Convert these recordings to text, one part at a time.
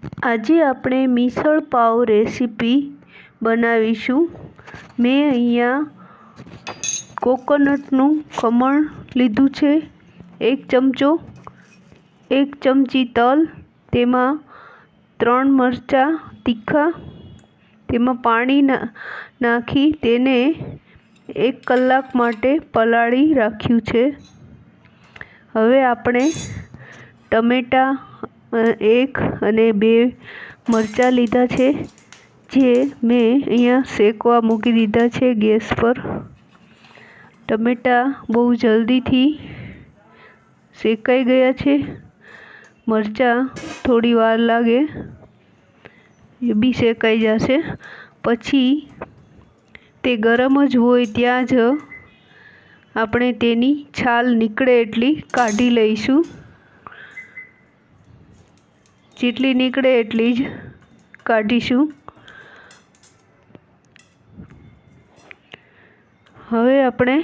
આજે આપણે મિસળ પાવ રેસીપી બનાવીશું। મેં અહીંયા કોકોનટનું ખમણ લીધું છે, 1 ચમચો, 1 ચમચી તલ, તેમાં 3 મરચાં તીખા, તેમાં પાણી નાખી તેને 1 કલાક માટે પલાળી રાખ્યું છે। હવે આપણે ટમેટાં 1 અને 2 મરચાં લીધા છે, જે મેં અહીંયા શેકવા મૂકી દીધા છે ગેસ પર। ટમેટાં બહુ જલ્દીથી શેકાઈ ગયા છે, મરચાં થોડી વાર લાગે એ બી શેકાઈ જશે। પછી તે ગરમ જ હોય ત્યાં જ આપણે તેની છાલ નીકળે એટલી કાઢી લઈશું, જેટલી નીકળે એટલી જ કાઢીશું। હવે આપણે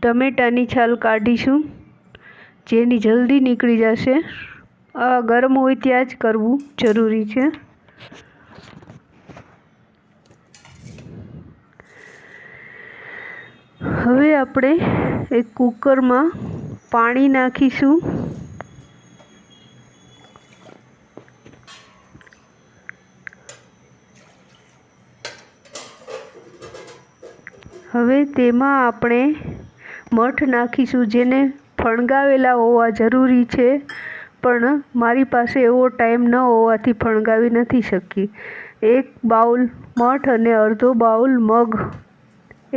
ટમેટાની છાલ કાઢીશું, જેની જલ્દી નીકળી જશે। આ ગરમ હોય ત્યાં જ કરવું જરૂરી છે। હવે આપણે એક કુકરમાં પાણી નાખીશું। હવે તેમાં આપણે મઠ નાખીશું, જેને ફણગાવેલા હોવા જરૂરી છે, પણ મારી પાસે એવો ટાઈમ ન હોવાથી ફણગાવી નથી શકી। 1 બાઉલ મઠ અને અડધો બાઉલ મગ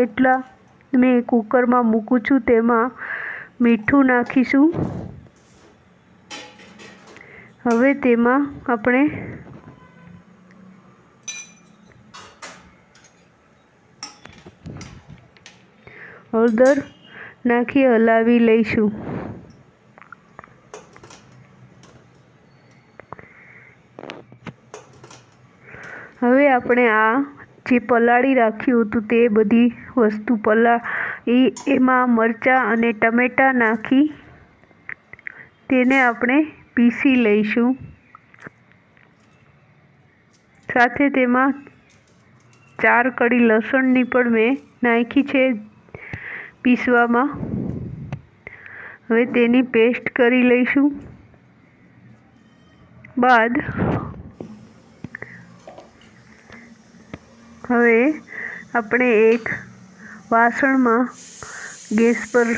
એટલા મેં કુકરમાં મૂકું છું। તેમાં મીઠું નાખીશું। હવે તેમાં આપણે હળદર નાખી હલાવી લઈશું। હવે આપણે આ જે પલાળી રાખ્યું હતું તે બધી વસ્તુ એમાં મરચાં અને ટમેટાં નાખી તેને આપણે પીસી લઈશું। સાથે તેમાં 4 કળી લસણની પણ મેં નાખી છે પીસવામાં। હવે તેની પેસ્ટ કરી લઈશું। બાદ હવે આપણે એક વાસણમાં ગેસ પર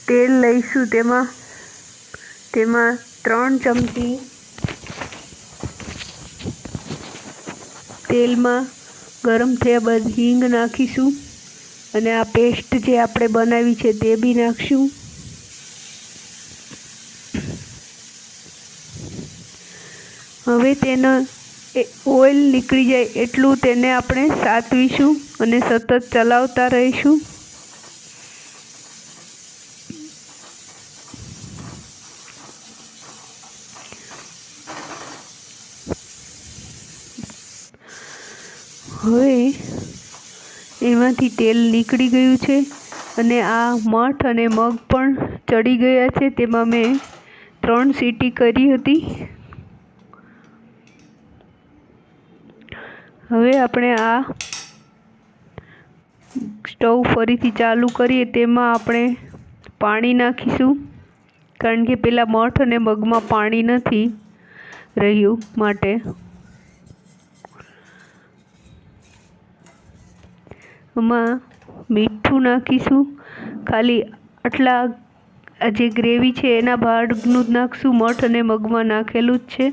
તેલ લઈશું। તેમાં 3 ચમચી તેલમાં ગરમ થયા બાદ હિંગ નાખીશું અને આ પેસ્ટ જે આપણે બનાવી છે તે બી નાખશું। હવે તેનો ઓઇલ નીકળી જાય એટલું તેને આપણે સાતવીશું અને સતત ચલાવતા રહીશું। હવે એમાંથી તેલ નીકળી ગયું છે અને આ મઠ અને મગ પણ ચડી ગયા છે। તેમાં મેં 3 સીટી કરી હતી। હવે આપણે આ સ્ટવ ફરીથી ચાલુ કરીએ, તેમાં આપણે પાણી નાખીશું, કારણ કે પેલા મઠ અને મગમાં પાણી નથી રહ્યું માટે। આમાં મીઠું નાખીશું, ખાલી આટલા જે ગ્રેવી છે એના ભાગનું જ નાખશું, મઠ અને મગમાં નાખેલું જ છે।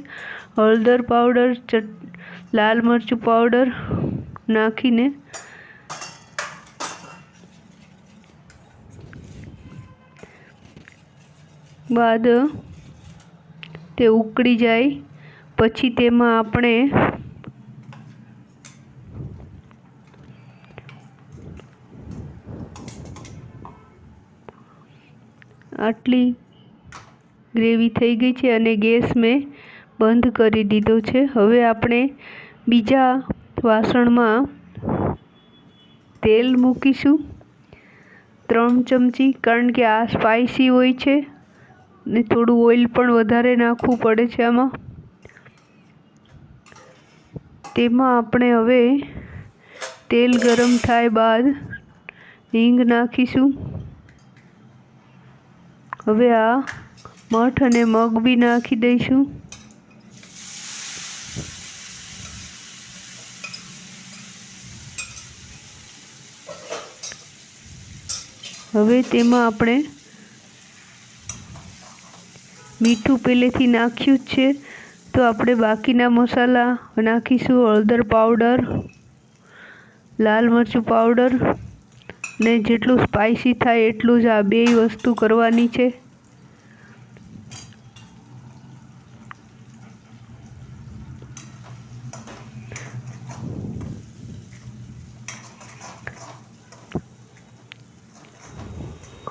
હળદર પાવડર, લાલ મરચું પાવડર નાખીને બાદ તે ઉકળી જાય પછી તેમાં આપણે આટલી ગ્રેવી થઈ ગઈ છે અને ગેસ મેં બંધ કરી દીધો છે। હવે આપણે બીજા વાસણમાં તેલ મૂકીશું। 3 ચમચી, કારણ કે આ સ્પાઇસી હોય છે ને થોડું ઓઇલ પણ વધારે નાખવું પડે છે આમાં. તેમાં આપણે હવે તેલ ગરમ થાય બાદ હિંગ નાખીશું. હવે આ મઠ અને મગ બી નાખી દઈશું. હવે તેમાં આપણે મીઠું પહેલેથી નાખ્યું જ છે, તો આપણે બાકીના મસાલા નાખીશું. હળદર પાવડર, લાલ મરચું પાવડર, ને જેટલું સ્પાઇસી થાય એટલું જ આ બેય વસ્તુ કરવાની છે.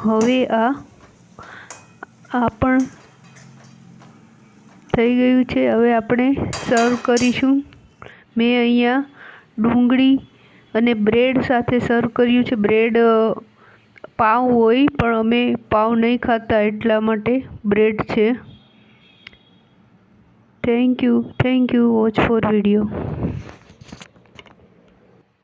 હવે આ પણ થઈ ગયું છે. હવે આપણે સર્વ કરીશું. મેં અહીંયા ડુંગળી અને બ્રેડ સાથે સર્વ કર્યું છે. બ્રેડ પાવ હોય પણ અમે પાવ નહીં ખાતા એટલા માટે બ્રેડ છે. Thank you. Watch for video.